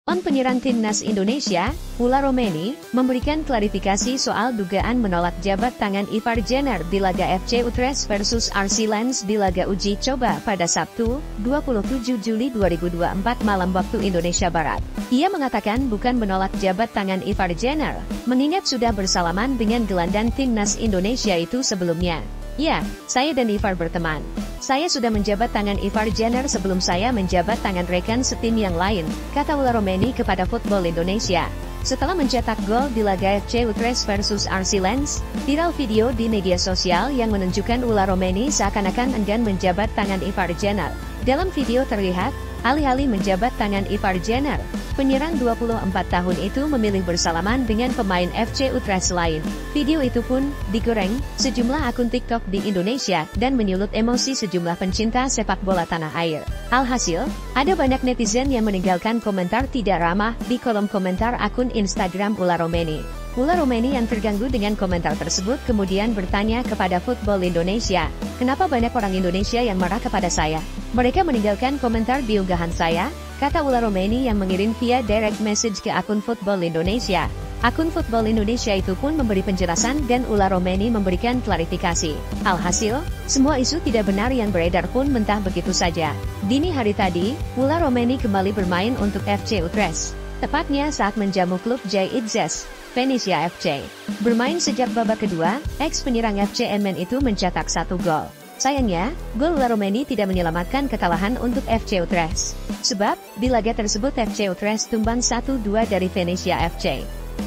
On penyerang timnas Indonesia, Ula Romeni, memberikan klarifikasi soal dugaan menolak jabat tangan Ivar Jenner di laga FC Utrecht versus RC Lens di laga uji coba pada Sabtu, 27 Juli 2024 malam waktu Indonesia Barat. Ia mengatakan bukan menolak jabat tangan Ivar Jenner, mengingat sudah bersalaman dengan gelandang timnas Indonesia itu sebelumnya. Ya, saya dan Ivar berteman. Saya sudah menjabat tangan Ivar Jenner sebelum saya menjabat tangan rekan setim yang lain, kata Ula Romeni kepada Football Indonesia. Setelah mencetak gol di laga FC Utrecht versus RC Lens, viral video di media sosial yang menunjukkan Ula Romeni seakan-akan enggan menjabat tangan Ivar Jenner. Dalam video terlihat, alih-alih menjabat tangan Ivar Jenner, penyerang 24 tahun itu memilih bersalaman dengan pemain FC Utrecht lain. Video itu pun digoreng sejumlah akun TikTok di Indonesia dan menyulut emosi sejumlah pencinta sepak bola tanah air. Alhasil, ada banyak netizen yang meninggalkan komentar tidak ramah di kolom komentar akun Instagram Ula Romeni. Ula Romeni yang terganggu dengan komentar tersebut kemudian bertanya kepada Football Indonesia, "Kenapa banyak orang Indonesia yang marah kepada saya? Mereka meninggalkan komentar di unggahan saya," kata Ula Romeni yang mengirim via direct message ke akun Football Indonesia. Akun Football Indonesia itu pun memberi penjelasan dan Ula Romeni memberikan klarifikasi. Alhasil, semua isu tidak benar yang beredar pun mentah begitu saja. Dini hari tadi, Ula Romeni kembali bermain untuk FC Utrecht. Tepatnya saat menjamu klub JITZES, Venezia FC. Bermain sejak babak kedua, ex-penyerang FC Emmen itu mencetak 1 gol. Sayangnya, gol Ula Romeni tidak menyelamatkan kekalahan untuk FC Utrecht. Sebab, di laga tersebut FC Utrecht tumbang 1-2 dari Venezia FC.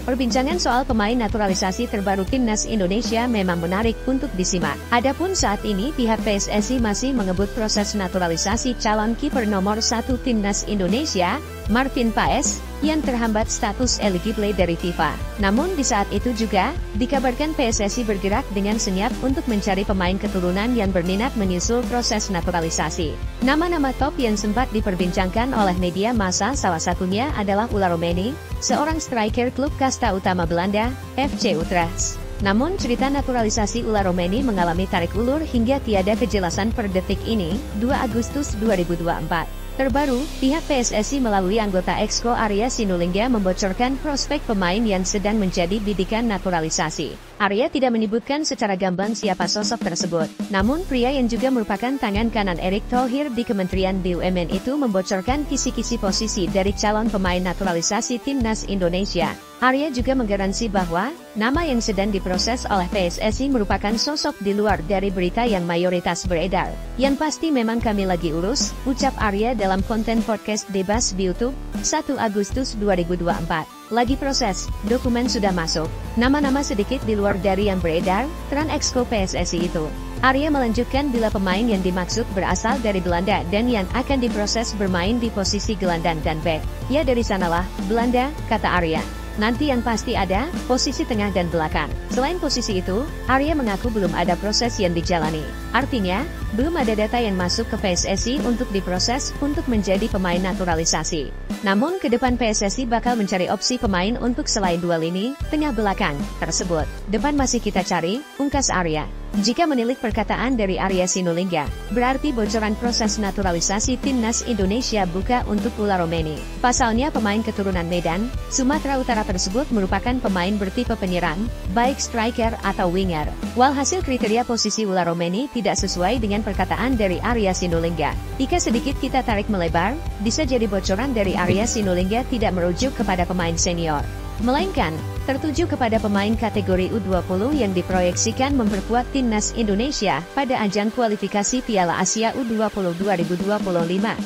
Perbincangan soal pemain naturalisasi terbaru timnas Indonesia memang menarik untuk disimak. Adapun saat ini pihak PSSI masih mengebut proses naturalisasi calon kiper nomor 1 timnas Indonesia, Marvin Paes, yang terhambat status eligible dari FIFA. Namun di saat itu juga, dikabarkan PSSI bergerak dengan senyap untuk mencari pemain keturunan yang berminat menyusul proses naturalisasi. Nama-nama top yang sempat diperbincangkan oleh media massa salah satunya adalah Ula Romeni, seorang striker klub kasta utama Belanda, FC Utrecht. Namun cerita naturalisasi Ula Romeni mengalami tarik ulur hingga tiada kejelasan per detik ini, 2 Agustus 2024. Terbaru, pihak PSSI melalui anggota Exco Arya Sinulinga membocorkan prospek pemain yang sedang menjadi bidikan naturalisasi. Arya tidak menyebutkan secara gamblang siapa sosok tersebut. Namun pria yang juga merupakan tangan kanan Erick Thohir di Kementerian BUMN itu membocorkan kisi-kisi posisi dari calon pemain naturalisasi timnas Indonesia. Arya juga menggaransi bahwa nama yang sedang diproses oleh PSSI merupakan sosok di luar dari berita yang mayoritas beredar. Yang pasti memang kami lagi urus, ucap Arya dalam konten podcast Debas di YouTube, 1 Agustus 2024. Lagi proses, dokumen sudah masuk. Nama-nama sedikit di luar dari yang beredar, teran Exco PSSI itu. Arya melanjutkan bila pemain yang dimaksud berasal dari Belanda dan yang akan diproses bermain di posisi gelandang dan bek. Ya dari sanalah, Belanda, kata Arya. Nanti yang pasti ada, posisi tengah dan belakang. Selain posisi itu, Arya mengaku belum ada proses yang dijalani. Artinya, belum ada data yang masuk ke PSSI untuk diproses untuk menjadi pemain naturalisasi. Namun ke depan PSSI bakal mencari opsi pemain untuk selain 2 lini, tengah belakang, tersebut. Depan masih kita cari, ungkas Arya. Jika menilik perkataan dari Arya Sinulinga, berarti bocoran proses naturalisasi timnas Indonesia buka untuk Ula Romeni. Pasalnya pemain keturunan Medan, Sumatera Utara tersebut merupakan pemain bertipe penyerang, baik striker atau winger. Walhasil kriteria posisi Ula Romeni tidak sesuai dengan perkataan dari Arya Sinulinga. Jika sedikit kita tarik melebar, bisa jadi bocoran dari Arya Sinulinga tidak merujuk kepada pemain senior, melainkan tertuju kepada pemain kategori U20 yang diproyeksikan memperkuat timnas Indonesia pada ajang kualifikasi Piala Asia U20 2025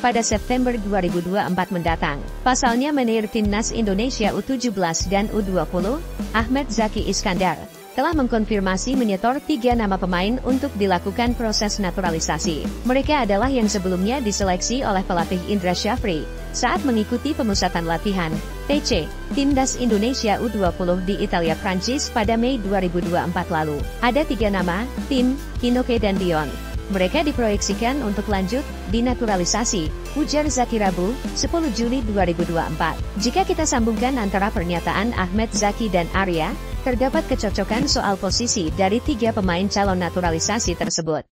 pada September 2024 mendatang. Pasalnya manajer timnas Indonesia U17 dan U20, Ahmed Zaki Iskandar, telah mengkonfirmasi menyetor 3 nama pemain untuk dilakukan proses naturalisasi. Mereka adalah yang sebelumnya diseleksi oleh pelatih Indra Syafri saat mengikuti pemusatan latihan TC Timnas Indonesia U20 di Italia Prancis pada Mei 2024 lalu. Ada 3 nama, Tim, Hinoke dan Dion. Mereka diproyeksikan untuk lanjut dinaturalisasi, ujar Zaki Rabu, 10 Juli 2024. Jika kita sambungkan antara pernyataan Ahmed Zaki dan Arya, terdapat kecocokan soal posisi dari 3 pemain calon naturalisasi tersebut.